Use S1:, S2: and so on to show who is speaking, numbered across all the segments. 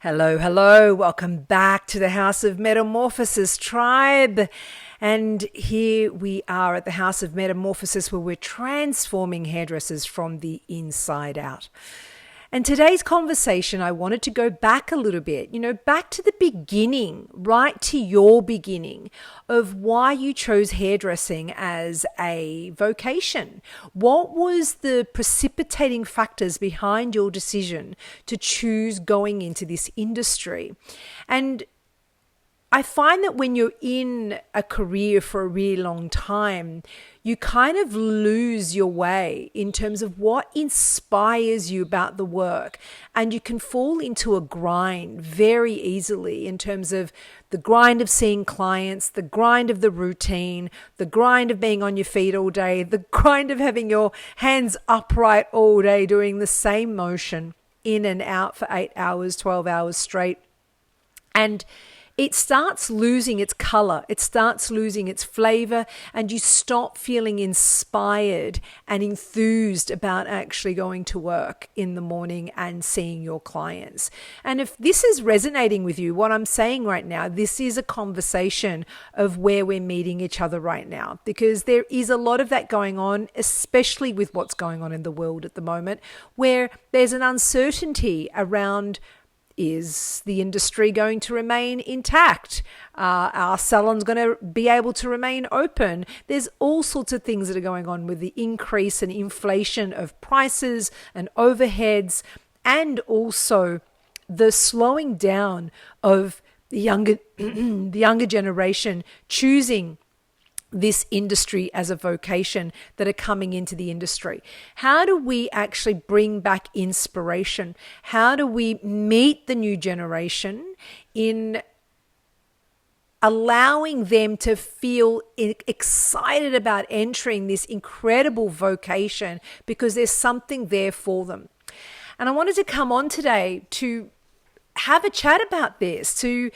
S1: Hello, hello. Welcome back to the House of Metamorphosis tribe. And here we are at the House of Metamorphosis where we're transforming hairdressers from the inside out. And today's conversation, I wanted to go back a little bit, back to the beginning, right to your beginning of why you chose hairdressing as a vocation. What was the precipitating factors behind your decision to choose going into this industry? And I find that when you're in a career for a really long time, you kind of lose your way in terms of what inspires you about the work. And you can fall into a grind very easily in terms of the grind of seeing clients, the grind of the routine, the grind of being on your feet all day, the grind of having your hands upright all day doing the same motion in and out for 8 hours, 12 hours straight. And it starts losing its color, it starts losing its flavor, and you stop feeling inspired and enthused about actually going to work in the morning and seeing your clients. And if this is resonating with you, what I'm saying right now, this is a conversation of where we're meeting each other right now, because there is a lot of that going on, especially with what's going on in the world at the moment, where there's an uncertainty around, is the industry going to remain intact? Are salons going to be able to remain open? There's all sorts of things that are going on with the increase and inflation of prices and overheads, and also the slowing down of the younger generation choosing this industry as a vocation that are coming into the industry. How do we actually bring back inspiration? How do we meet the new generation in allowing them to feel excited about entering this incredible vocation because there's something there for them? And I wanted to come on today to have a chat about this, to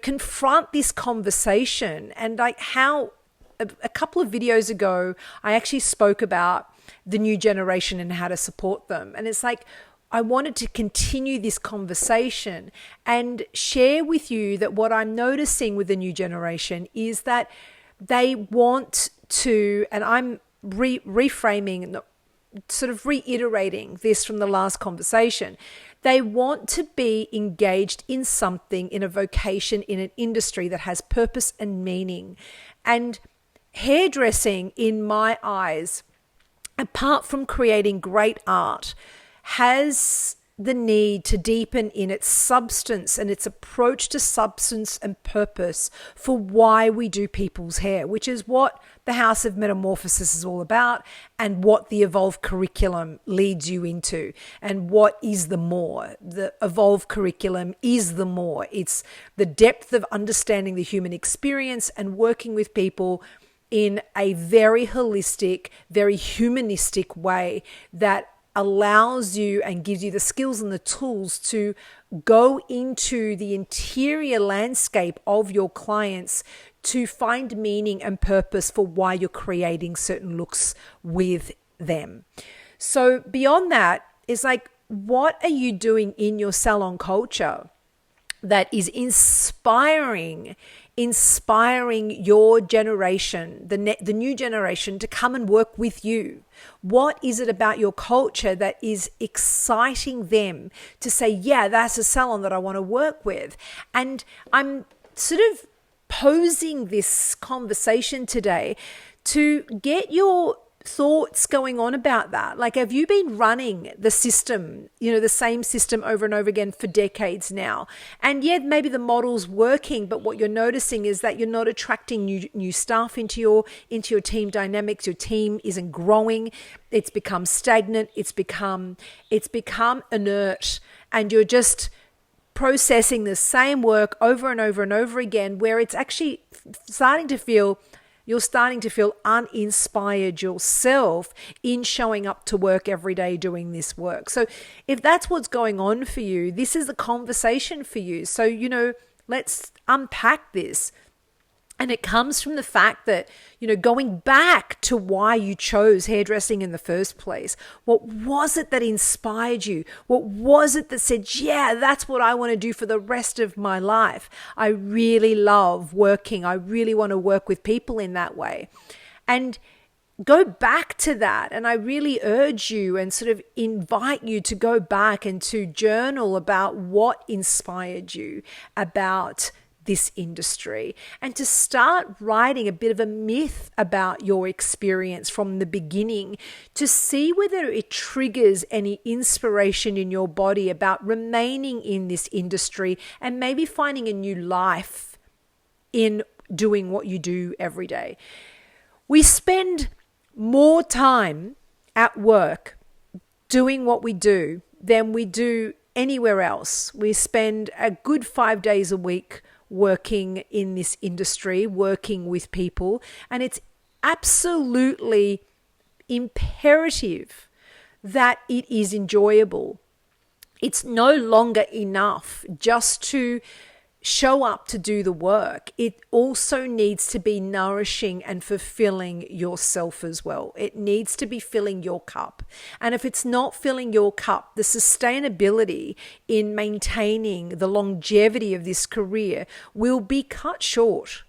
S1: confront this conversation. And like how a couple of videos ago, I actually spoke about the new generation and how to support them. And it's like, I wanted to continue this conversation and share with you that what I'm noticing with the new generation is that they want to, and I'm reframing, sort of reiterating this from the last conversation. They want to be engaged in something, in a vocation, in an industry that has purpose and meaning. And hairdressing, in my eyes, apart from creating great art, has the need to deepen in its substance and its approach to substance and purpose for why we do people's hair, which is what the House of Metamorphosis is all about, and what the Evolve curriculum leads you into. And what is the more? The Evolve curriculum is the more. It's the depth of understanding the human experience and working with people in a very holistic, very humanistic way that allows you and gives you the skills and the tools to go into the interior landscape of your clients to find meaning and purpose for why you're creating certain looks with them. So beyond that, it's like, what are you doing in your salon culture that is inspiring your generation, the new generation, to come and work with you? What is it about your culture that is exciting them to say, yeah, that's a salon that I want to work with? And I'm sort of posing this conversation today to get your thoughts going on about that. Like, have you been running the system, the same system over and over again for decades now? And yet maybe the model's working, but what you're noticing is that you're not attracting new staff into your team dynamics. Your team isn't growing. It's become stagnant. It's become inert, and you're just processing the same work over and over and over again, where it's actually you're starting to feel uninspired yourself in showing up to work every day doing this work. So if that's what's going on for you, this is the conversation for you. So, let's unpack this. And it comes from the fact that, going back to why you chose hairdressing in the first place. What was it that inspired you? What was it that said, yeah, that's what I want to do for the rest of my life? I really love working. I really want to work with people in that way. And go back to that. And I really urge you and sort of invite you to go back and to journal about what inspired you about this industry, and to start writing a bit of a myth about your experience from the beginning, to see whether it triggers any inspiration in your body about remaining in this industry and maybe finding a new life in doing what you do every day. We spend more time at work doing what we do than we do anywhere else. We spend a good 5 days a week working in this industry, working with people, and it's absolutely imperative that it is enjoyable. It's no longer enough just to show up to do the work. It also needs to be nourishing and fulfilling yourself as well. It needs to be filling your cup. And if it's not filling your cup, the sustainability in maintaining the longevity of this career will be cut short,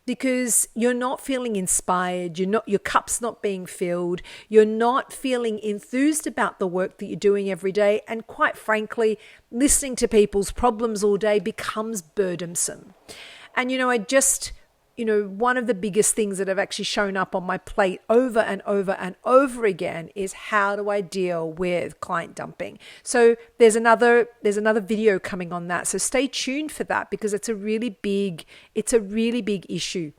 S1: because you're not feeling inspired, your cup's not being filled, you're not feeling enthused about the work that you're doing every day, and quite frankly, listening to people's problems all day becomes burdensome. And one of the biggest things that have actually shown up on my plate over and over and over again is, how do I deal with client dumping? So there's another video coming on that. So stay tuned for that, because it's a really big issue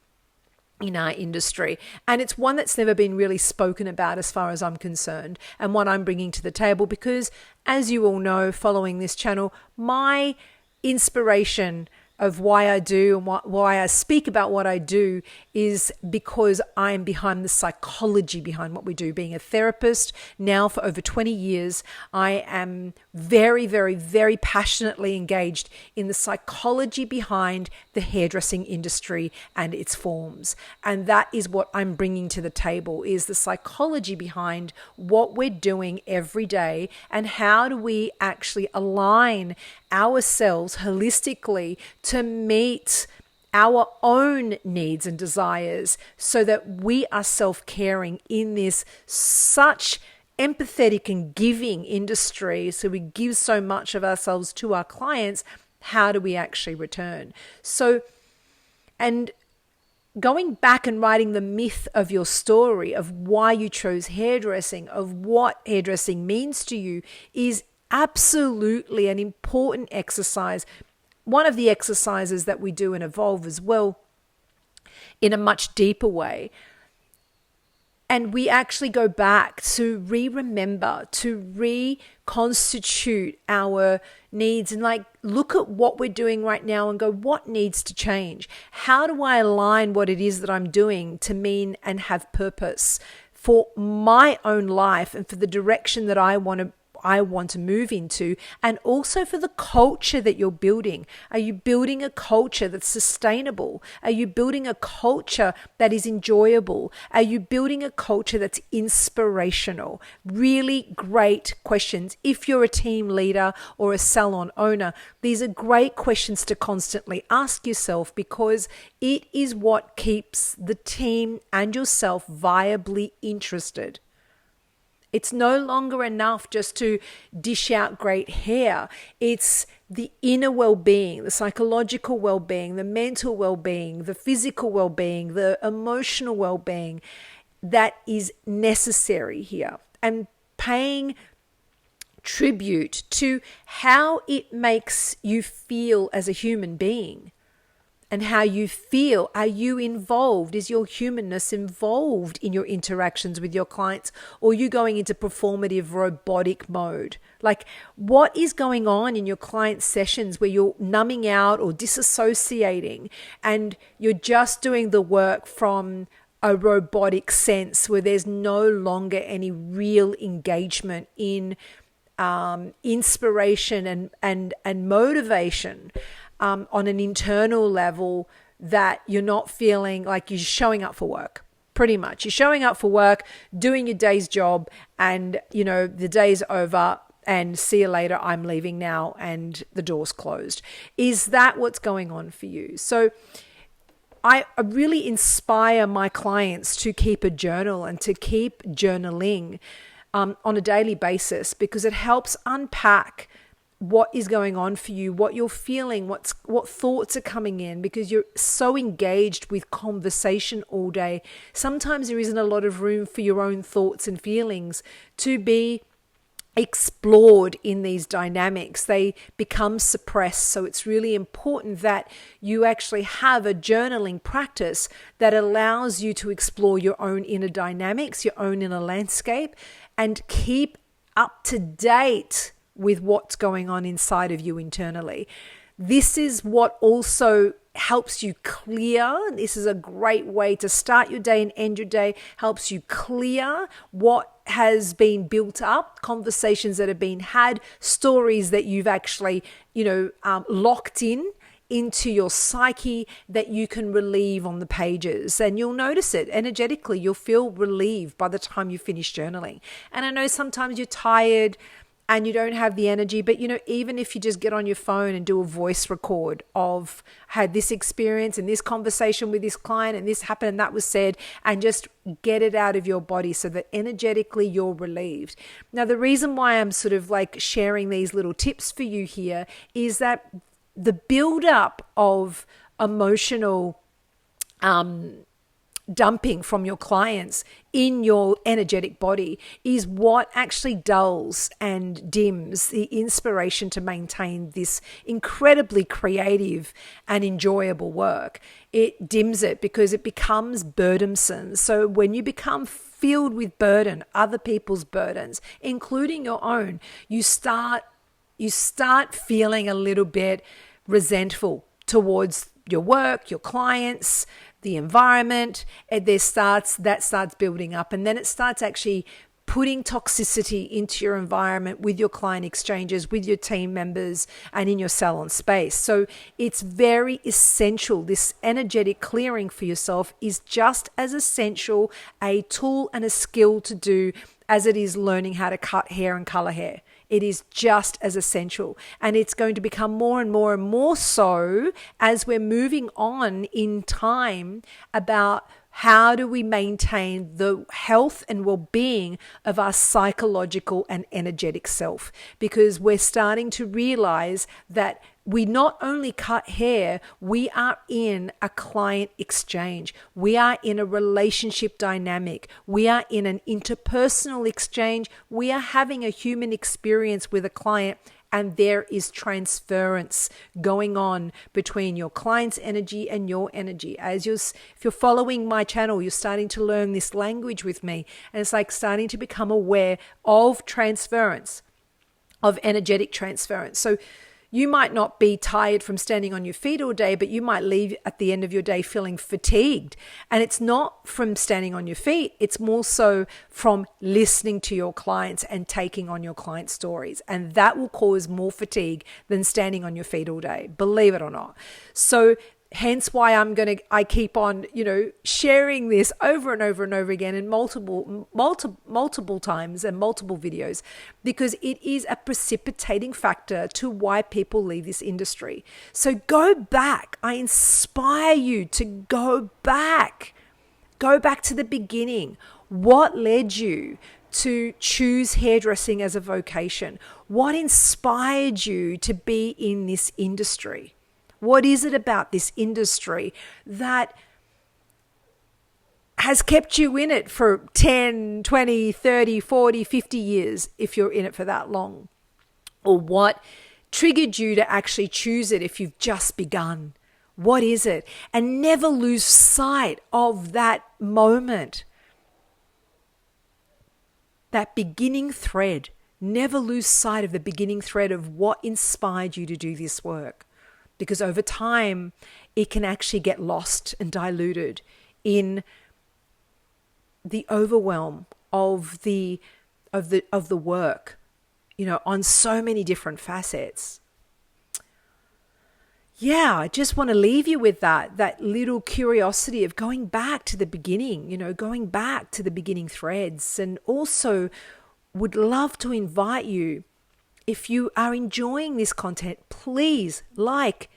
S1: in our industry. And it's one that's never been really spoken about as far as I'm concerned, and one I'm bringing to the table because, as you all know, following this channel, my inspiration of why I do and why I speak about what I do is because I am behind the psychology behind what we do. Being a therapist now for over 20 years, I am very, very, very passionately engaged in the psychology behind the hairdressing industry and its forms. And that is what I'm bringing to the table, is the psychology behind what we're doing every day, and how do we actually align ourselves holistically to meet our own needs and desires, so that we are self-caring in this such empathetic and giving industry. So we give so much of ourselves to our clients. How do we actually return? So, and going back and writing the myth of your story of why you chose hairdressing, of what hairdressing means to you, is absolutely an important exercise. One of the exercises that we do in Evolve as well, in a much deeper way. And we actually go back to remember, to reconstitute our needs, and look at what we're doing right now and go, what needs to change? How do I align what it is that I'm doing to mean and have purpose for my own life and for the direction that I want to move into, and also for the culture that you're building? Are you building a culture that's sustainable? Are you building a culture that is enjoyable? Are you building a culture that's inspirational? Really great questions. If you're a team leader or a salon owner, these are great questions to constantly ask yourself, because it is what keeps the team and yourself viably interested. It's no longer enough just to dish out great hair. It's the inner well-being, the psychological well-being, the mental well-being, the physical well-being, the emotional well-being that is necessary here. And paying tribute to how it makes you feel as a human being. And how you feel. Are you involved? Is your humanness involved in your interactions with your clients? Or are you going into performative robotic mode? What is going on in your client sessions where you're numbing out or disassociating, and you're just doing the work from a robotic sense where there's no longer any real engagement in inspiration and motivation? On an internal level, that you're not feeling like you're showing up for work. Pretty much. You're showing up for work, doing your day's job, and, the day's over and see you later, I'm leaving now, and the door's closed. Is that what's going on for you? So I really inspire my clients to keep a journal and to keep journaling on a daily basis, because it helps unpack what is going on for you, what you're feeling, what thoughts are coming in, because you're so engaged with conversation all day. Sometimes there isn't a lot of room for your own thoughts and feelings to be explored in these dynamics. They become suppressed. So it's really important that you actually have a journaling practice that allows you to explore your own inner dynamics, your own inner landscape, and keep up to date with what's going on inside of you internally. This is what also helps you clear. This is a great way to start your day and end your day. Helps you clear what has been built up, conversations that have been had, stories that you've actually, locked into your psyche that you can relieve on the pages, and you'll notice it energetically. You'll feel relieved by the time you finish journaling. And I know sometimes you're tired and you don't have the energy, but even if you just get on your phone and do a voice record of had this experience and this conversation with this client and this happened and that was said, and just get it out of your body so that energetically you're relieved. Now, the reason why I'm sort of like sharing these little tips for you here is that the buildup of emotional dumping from your clients in your energetic body is what actually dulls and dims the inspiration to maintain this incredibly creative and enjoyable work. It dims it because it becomes burdensome. So when you become filled with burden, other people's burdens, including your own, you start feeling a little bit resentful towards your work, your clients, the environment. That starts building up, and then it starts actually putting toxicity into your environment with your client exchanges, with your team members, and in your salon space. So it's very essential. This energetic clearing for yourself is just as essential a tool and a skill to do as it is learning how to cut hair and color hair. It is just as essential, and it's going to become more and more and more so as we're moving on in time about how do we maintain the health and well-being of our psychological and energetic self, because we're starting to realize that we not only cut hair, we are in a client exchange. We are in a relationship dynamic. We are in an interpersonal exchange. We are having a human experience with a client, and there is transference going on between your client's energy and your energy. If you're following my channel, you're starting to learn this language with me, and it's like starting to become aware of transference, of energetic transference. So you might not be tired from standing on your feet all day, but you might leave at the end of your day feeling fatigued. And it's not from standing on your feet. It's more so from listening to your clients and taking on your clients' stories. And that will cause more fatigue than standing on your feet all day, believe it or not. So hence why I keep on, sharing this over and over and over again in multiple times and multiple videos, because it is a precipitating factor to why people leave this industry. So go back. I inspire you to go back to the beginning. What led you to choose hairdressing as a vocation? What inspired you to be in this industry? What is it about this industry that has kept you in it for 10, 20, 30, 40, 50 years if you're in it for that long? Or what triggered you to actually choose it if you've just begun? What is it? And never lose sight of that moment, that beginning thread. Never lose sight of the beginning thread of what inspired you to do this work. Because over time, it can actually get lost and diluted in the overwhelm of the work, on so many different facets. yeah, I just want to leave you with that little curiosity of going back to the beginning, going back to the beginning threads. And also would love to invite you, if you are enjoying this content, please like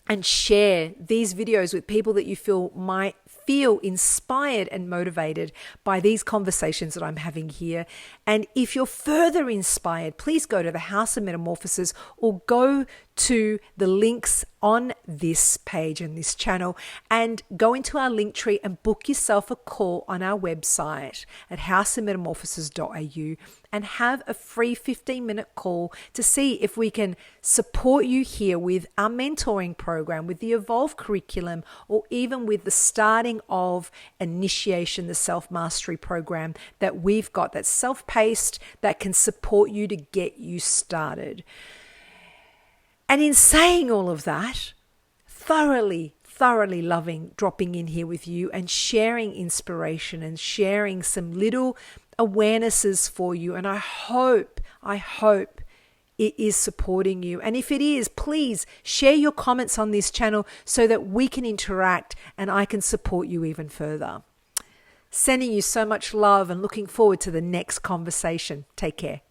S1: and share these videos with people that you feel might feel inspired and motivated by these conversations that I'm having here. And if you're further inspired, please go to the House of Metamorphosis or go to the links on this page and this channel and go into our link tree and book yourself a call on our website at houseofmetamorphosis.au and have a free 15-minute call to see if we can support you here with our mentoring program, with the Evolve curriculum, or even with the starting of Initiation, the self-mastery program that we've got that's self-paced, that can support you to get you started. And in saying all of that, thoroughly loving dropping in here with you and sharing inspiration and sharing some little awarenesses for you. And I hope it is supporting you. And if it is, please share your comments on this channel so that we can interact and I can support you even further. Sending you so much love and looking forward to the next conversation. Take care.